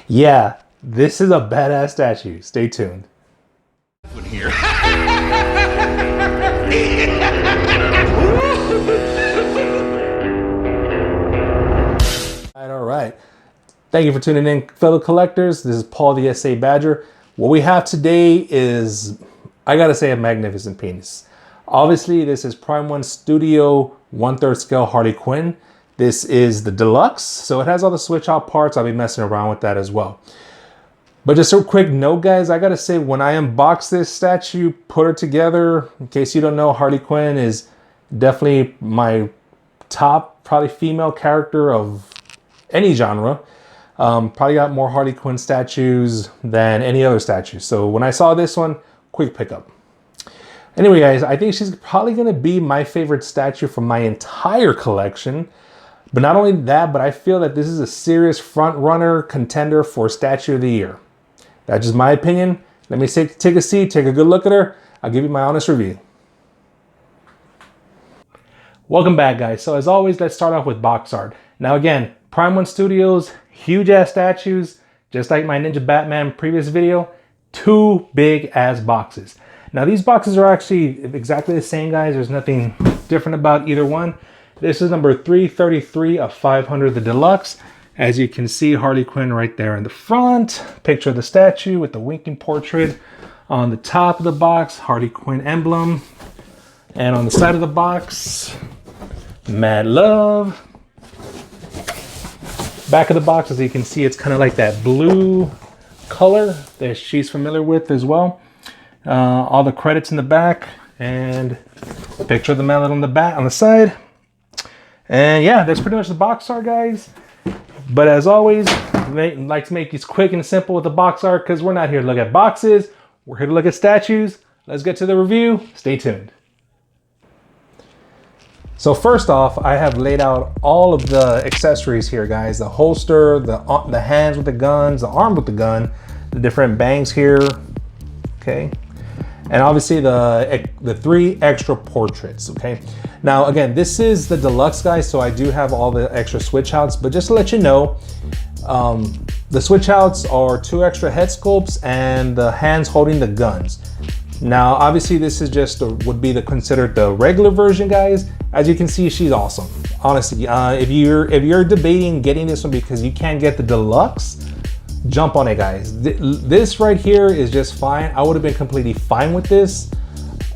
Yeah, this is a badass statue. Stay tuned. Here. All right. Thank you for tuning in, fellow collectors. This is Paul the SA Badger. What we have today is, I gotta say, a magnificent penis. Obviously, this is Prime 1 Studio 1/3 scale Harley Quinn. This is the deluxe, so it has all the switch out parts. I'll be messing around with that as well. But just a quick note, guys, I gotta say, when I unbox this statue, put her together, in case you don't know, Harley Quinn is definitely my top, probably female character of any genre. Probably got more Harley Quinn statues than any other statue. So when I saw this one, quick pickup. Anyway, guys, I think she's probably gonna be my favorite statue from my entire collection. But not only that, but I feel that this is a serious front runner contender for Statue of the Year. That's just my opinion. Let me take a seat, take a good look at her. I'll give you my honest review. Welcome back, guys. So as always, let's start off with box art. Now again, Prime 1 Studios, huge ass statues, just like my Ninja Batman previous video, 2 big ass boxes. Now these boxes are actually exactly the same, guys. There's nothing different about either one. This is number 333 of 500, the deluxe. As you can see, Harley Quinn right there in the front. Picture of the statue with the winking portrait. On the top of the box, Harley Quinn emblem. And on the side of the box, Mad Love. Back of the box, as you can see, it's kind of like that blue color that she's familiar with as well. All the credits in the back, and a picture of the mallet on the back, on the side. And yeah, that's pretty much the box art, guys. But as always, I like to make these quick and simple with the box art because we're not here to look at boxes. We're here to look at statues. Let's get to the review. Stay tuned. So first off, I have laid out all of the accessories here, guys. The holster, the hands with the guns, the arm with the gun, the different bangs here, okay? And obviously the 3 extra portraits, okay? Now, again, this is the deluxe, guys, so I do have all the extra switch outs, but just to let you know, the switch outs are 2 extra head sculpts and the hands holding the guns. Now, obviously, this is just would be considered the regular version, guys. As you can see, she's awesome. Honestly, if you're debating getting this one because you can't get the deluxe, jump on it, guys. This right here is just fine. I would have been completely fine with this,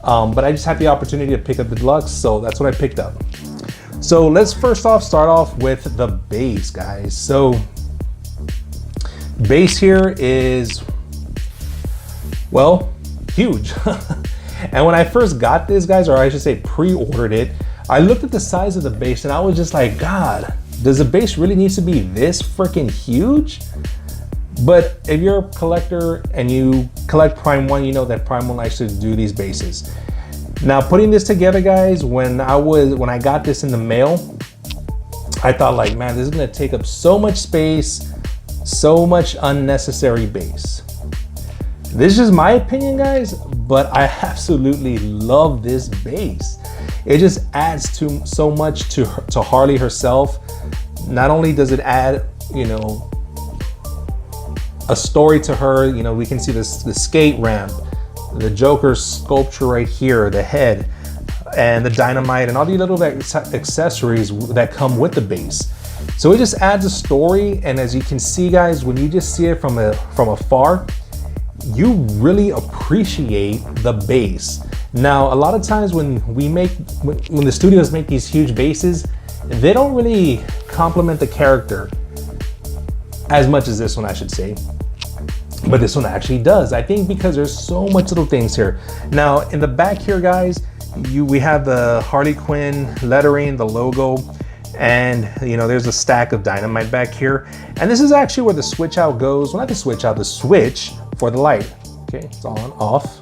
but I just had the opportunity to pick up the deluxe, so that's what I picked up. So let's first off start off with the base, guys. So base here is, well, huge. And when I first got this, guys, or I should say pre-ordered it, I looked at the size of the base and I was just like, God, does the base really need to be this freaking huge? But if you're a collector and you collect Prime 1, you know that Prime 1 likes to do these bases. Now, putting this together, guys, when I got this in the mail, I thought, like, man, this is gonna take up so much space, so much unnecessary base. This is just my opinion, guys, but I absolutely love this base. It just adds to so much to Harley herself. Not only does it add, you know, a story to her, you know, we can see the skate ramp, the Joker sculpture right here, the head, and the dynamite, and all the little accessories that come with the base. So it just adds a story, and as you can see, guys, when you just see it from afar, you really appreciate the base. Now, a lot of times when the studios make these huge bases, they don't really complement the character as much as this one, I should say. But this one actually does, I think, because there's so much little things here. Now, in the back here, guys, we have the Harley Quinn lettering, the logo, and you know, there's a stack of dynamite back here. And this is actually where the switch out goes. Well, not the switch out, the switch for the light. Okay, it's on, off.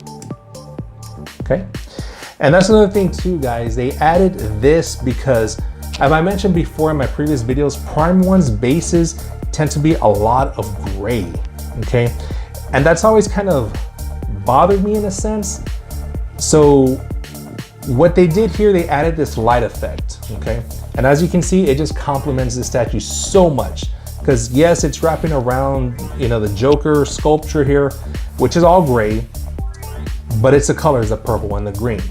Okay, and that's another thing too, guys. They added this because, as I mentioned before in my previous videos, Prime 1's bases tend to be a lot of gray. Okay, and that's always kind of bothered me in a sense. So what they did here, they added this light effect. Okay, and as you can see, it just complements the statue so much. because yes, it's wrapping around, you know, the Joker sculpture here, which is all gray, but it's the colors, the purple and the green,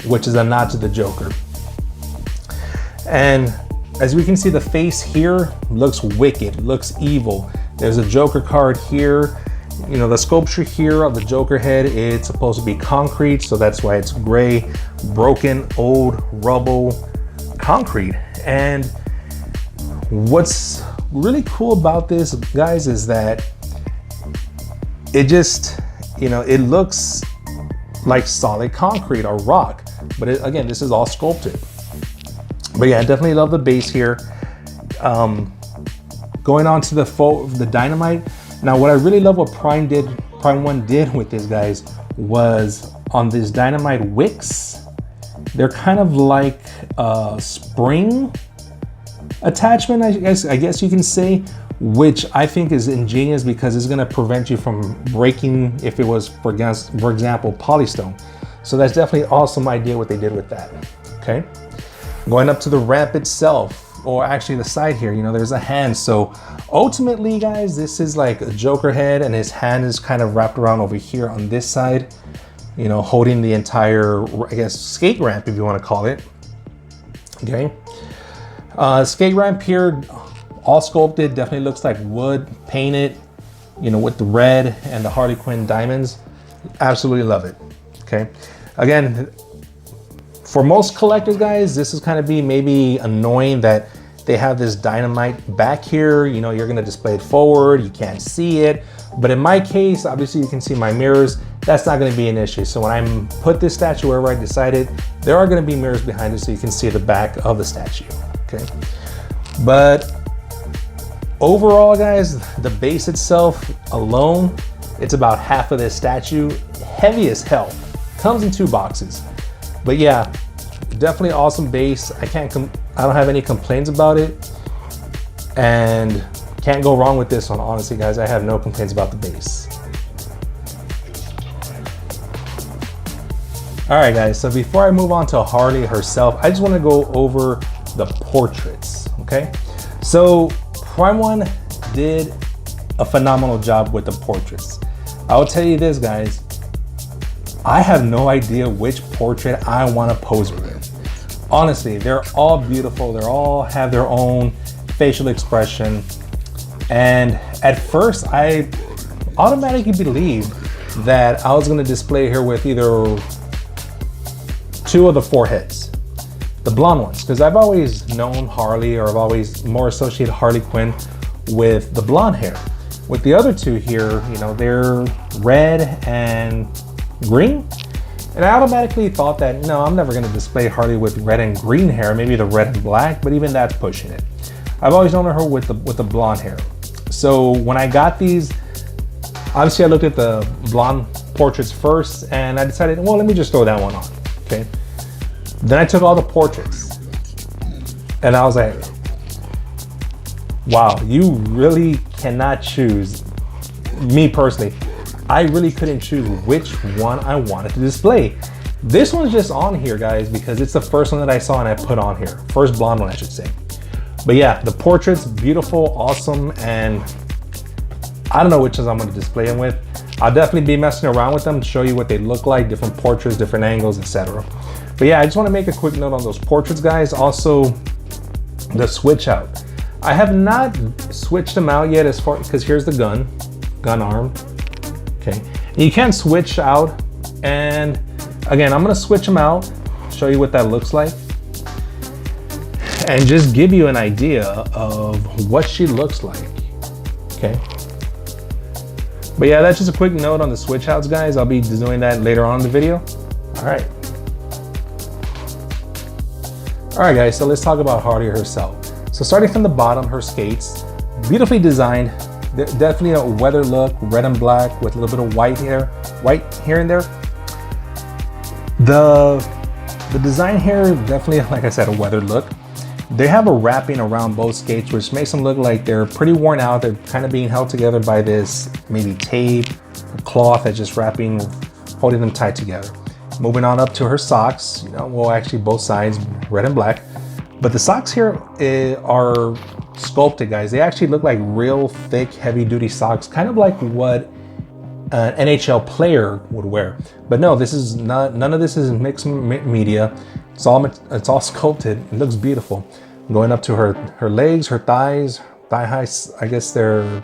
which is a nod to the Joker. And as we can see, the face here looks wicked, looks evil. There's a Joker card here. You know, the sculpture here of the Joker head, it's supposed to be concrete, so that's why it's gray, broken, old, rubble, concrete. And what's really cool about this, guys, is that it just, you know, it looks like solid concrete or rock, but again, this is all sculpted. But yeah, I definitely love the base here. Going on to the dynamite. Now, what I really love what Prime 1 did with this, guys, was on this dynamite wicks, they're kind of like a spring attachment, I guess you can say, which I think is ingenious because it's gonna prevent you from breaking if it was, for example, polystone. So that's definitely an awesome idea what they did with that, okay? Going up to the ramp itself, or actually the side here, you know, there's a hand. So ultimately, guys, this is like a Joker head and his hand is kind of wrapped around over here on this side, you know, holding the entire, I guess, skate ramp, if you want to call it, okay? Skate ramp here, all sculpted, definitely looks like wood, painted, you know, with the red and the Harley Quinn diamonds. Absolutely love it, okay? Again, for most collectors, guys, this is kind of be maybe annoying that they have this dynamite back here. You know, you're gonna display it forward, you can't see it. But in my case, obviously you can see my mirrors, that's not gonna be an issue. So when I put this statue wherever I decided, there are gonna be mirrors behind it so you can see the back of the statue, okay? But overall, guys, the base itself alone, it's about half of this statue, heavy as hell. Comes in 2 boxes. But yeah, definitely awesome base. I don't have any complaints about it, and can't go wrong with this one. Honestly, guys, I have no complaints about the base. All right, guys, so before I move on to Harley herself, I just want to go over the portraits, okay? So Prime 1 did a phenomenal job with the portraits. I'll tell you this, guys, I have no idea which portrait I want to pose with. Honestly, they're all beautiful. They all have their own facial expression. And at first, I automatically believed that I was going to display her with either 2 of the 4 heads, the blonde ones, because I've always known Harley, or I've always more associated Harley Quinn with the blonde hair. With the other 2 here, you know, they're red and green, and I automatically thought that, no, I'm never going to display Harley with red and green hair, maybe the red and black, but even that's pushing it. I've always known her with the blonde hair. So when I got these, obviously I looked at the blonde portraits first, and I decided, well, let me just throw that one on, okay? Then I took all the portraits, and I was like, wow, you really cannot choose. Me personally, I really couldn't choose which one I wanted to display. This one's just on here, guys, because it's the first one that I saw and I put on here. First blonde one, I should say. But yeah, the portrait's beautiful, awesome, and I don't know which ones I'm gonna display them with. I'll definitely be messing around with them to show you what they look like, different portraits, different angles, etc. But yeah, I just wanna make a quick note on those portraits, guys. Also, the switch out. I have not switched them out yet as far, because here's the gun arm. Okay, and you can switch out, and again, I'm gonna switch them out, show you what that looks like, and just give you an idea of what she looks like, okay? But yeah, that's just a quick note on the switch outs, guys. I'll be doing that later on in the video. All right, guys, so let's talk about Harley herself. So starting from the bottom, her skates, beautifully designed. Definitely a weather look, red and black with a little bit of white here and there. The design here, definitely, like I said, a weathered look. They have a wrapping around both skates, which makes them look like they're pretty worn out. They're kind of being held together by this maybe tape, a cloth that's just wrapping, holding them tight together. Moving on up to her socks, you know, well, actually both sides, red and black. But the socks here are sculpted, guys. They actually look like real thick, heavy duty socks, kind of like what an NHL player would wear. But no, this is not, none of this is mixed media. It's all sculpted. It looks beautiful. Going up to her legs, her thighs, thigh high, I guess they're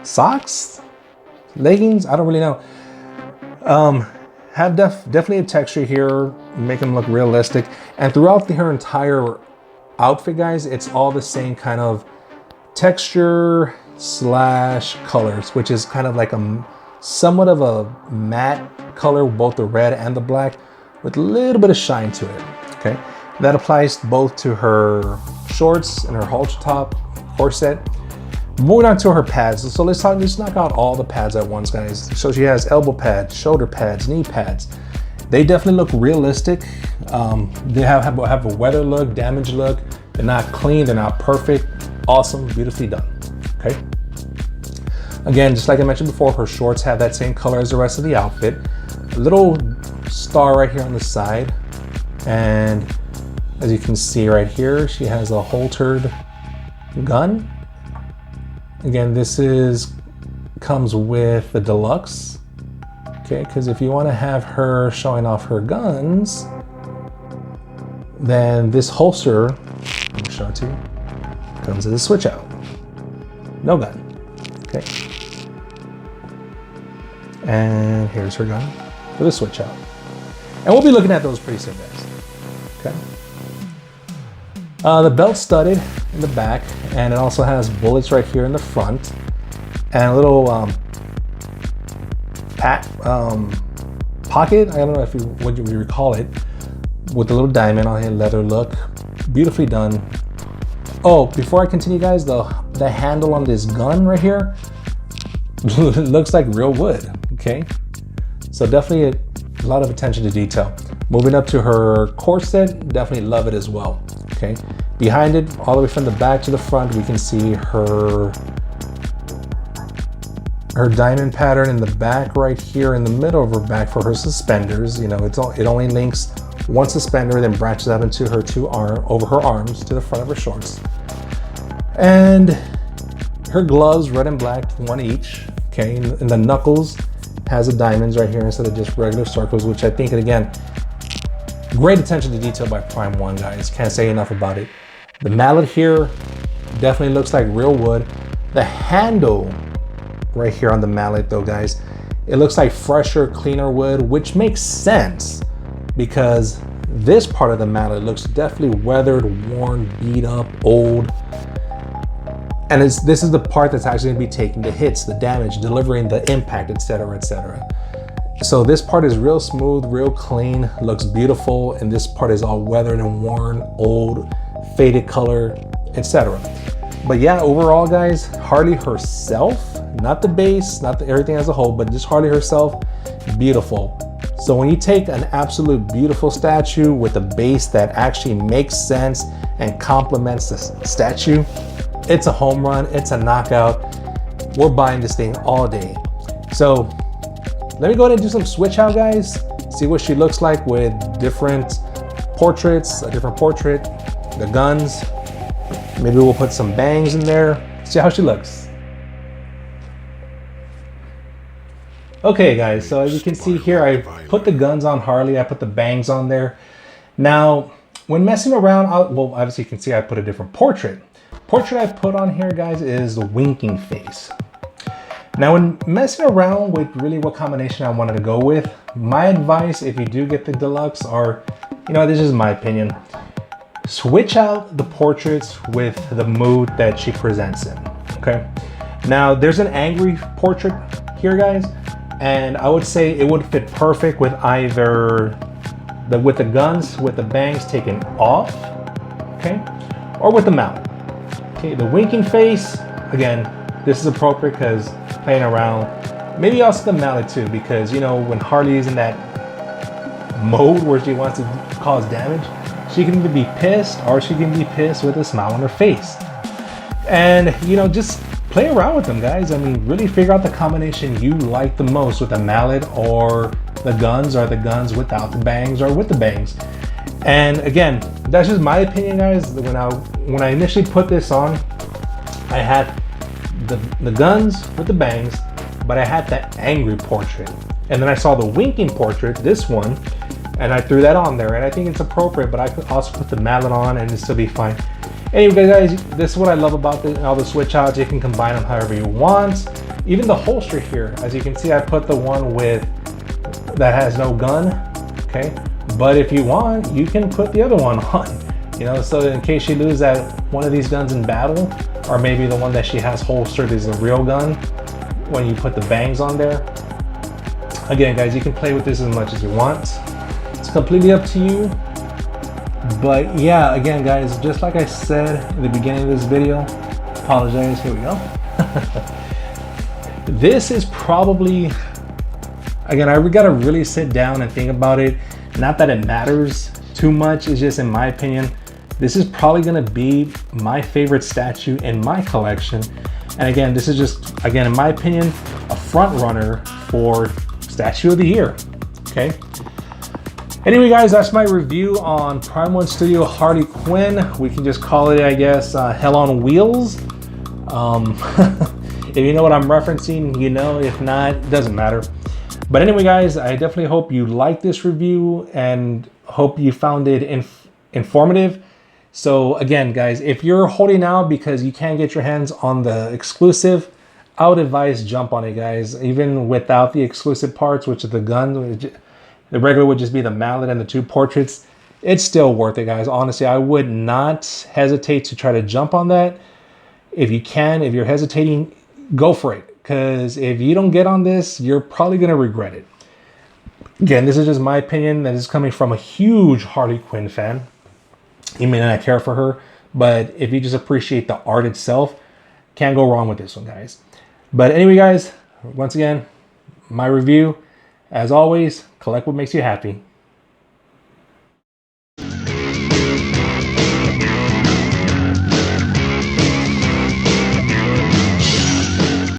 socks, leggings, I don't really know. Have definitely a texture here, make them look realistic. And throughout her entire outfit, guys, it's all the same kind of texture slash colors, which is kind of like a somewhat of a matte color, both the red and the black, with a little bit of shine to it. Okay, that applies both to her shorts and her halter top corset. Moving on to her pads. So let's knock out all the pads at once, guys. So she has elbow pads, shoulder pads, knee pads. They definitely look realistic. They have a weather look, damaged look. They're not clean, they're not perfect. Awesome, beautifully done. Okay. Again, just like I mentioned before, her shorts have that same color as the rest of the outfit. A little star right here on the side. And as you can see right here, she has a holstered gun. Again, this comes with the deluxe. Okay, because if you want to have her showing off her guns, then this holster, let me show it to you, comes as a switch out. No gun. Okay. And here's her gun for the switch out. And we'll be looking at those pretty soon, guys. Okay. The belt's studded in the back, and it also has bullets right here in the front, and a little pocket. I don't know what you would call it, with a little diamond on it, leather look, beautifully done. Oh, before I continue, guys, the handle on this gun right here looks like real wood. Okay, so definitely a lot of attention to detail. Moving up to her corset, definitely love it as well. Okay, behind it, all the way from the back to the front, we can see her diamond pattern in the back right here in the middle of her back for her suspenders. You know, it only links one suspender, then branches out into her over her arms to the front of her shorts. And her gloves, red and black, one each. Okay, and the knuckles has the diamonds right here instead of just regular circles, which I think, again, great attention to detail by Prime One, guys. Can't say enough about it. The mallet here definitely looks like real wood. The handle right here on the mallet, though, guys, it looks like fresher, cleaner wood, which makes sense because this part of the mallet looks definitely weathered, worn, beat up, old. And this is the part that's actually gonna be taking the hits, the damage, delivering the impact, etc., etc. So this part is real smooth, real clean, looks beautiful, and this part is all weathered and worn, old, faded color, etc. But yeah, overall, guys, Harley herself, not the base, not everything as a whole, but just Harley herself, beautiful. So when you take an absolute beautiful statue with a base that actually makes sense and complements the statue, it's a home run, it's a knockout. We're buying this thing all day. So let me go ahead and do some switch out, guys. See what she looks like with different portraits, a different portrait, the guns. Maybe we'll put some bangs in there. See how she looks. Okay, guys, so as you can see here, I put the guns on Harley, I put the bangs on there. Now, when messing around, well, obviously you can see I put a different portrait. Portrait I put on here, guys, is the winking face. Now, when messing around with really what combination I wanted to go with, my advice, if you do get the deluxe, or, you know, this is my opinion, switch out the portraits with the mood that she presents in, okay? Now, there's an angry portrait here, guys, and I would say it would fit perfect with either with the guns, with the bangs taken off, okay, or with the mallet. Okay, the winking face, again, this is appropriate because playing around. Maybe also the mallet too, because, you know, when Harley is in that mode where she wants to cause damage, she can either be pissed or she can be pissed with a smile on her face. And, you know, just play around with them, guys. I mean, really figure out the combination you like the most with the mallet or the guns, or the guns without the bangs or with the bangs. And again, that's just my opinion, guys. When I initially put this on, I had the guns with the bangs, but I had that angry portrait. And then I saw the winking portrait, this one, and I threw that on there. And I think it's appropriate, but I could also put the mallet on and it'd still be fine. Anyway, guys, this is what I love about all the switch outs. You can combine them however you want. Even the holster here, as you can see, I put the one with that has no gun, okay? But if you want, you can put the other one on, you know, so in case she loses that one of these guns in battle, or maybe the one that she has holstered is the real gun, when you put the bangs on there. Again, guys, you can play with this as much as you want. It's completely up to you. But yeah, again, guys, just like I said in the beginning of this video, apologize, here we go. This is probably, again, I gotta really sit down and think about it. Not that it matters too much, it's just in my opinion, this is probably gonna be my favorite statue in my collection. And again, this is just, again, in my opinion, a front runner for Statue of the Year, okay? Anyway, guys, that's my review on Prime 1 Studio Harley Quinn. We can just call it, I guess, Hell on Wheels. If you know what I'm referencing, you know. If not, it doesn't matter. But anyway, guys, I definitely hope you liked this review and hope you found it informative. So again, guys, if you're holding out because you can't get your hands on the exclusive, I would advise jump on it, guys. Even without the exclusive parts, which is the gun, the regular would just be the mallet and the two portraits. It's still worth it, guys. Honestly, I would not hesitate to try to jump on that. If you can, if you're hesitating, go for it. Because if you don't get on this, you're probably going to regret it. Again, this is just my opinion. That is coming from a huge Harley Quinn fan. You may not care for her, but if you just appreciate the art itself, can't go wrong with this one, guys. But anyway, guys, once again, my review. As always, collect what makes you happy.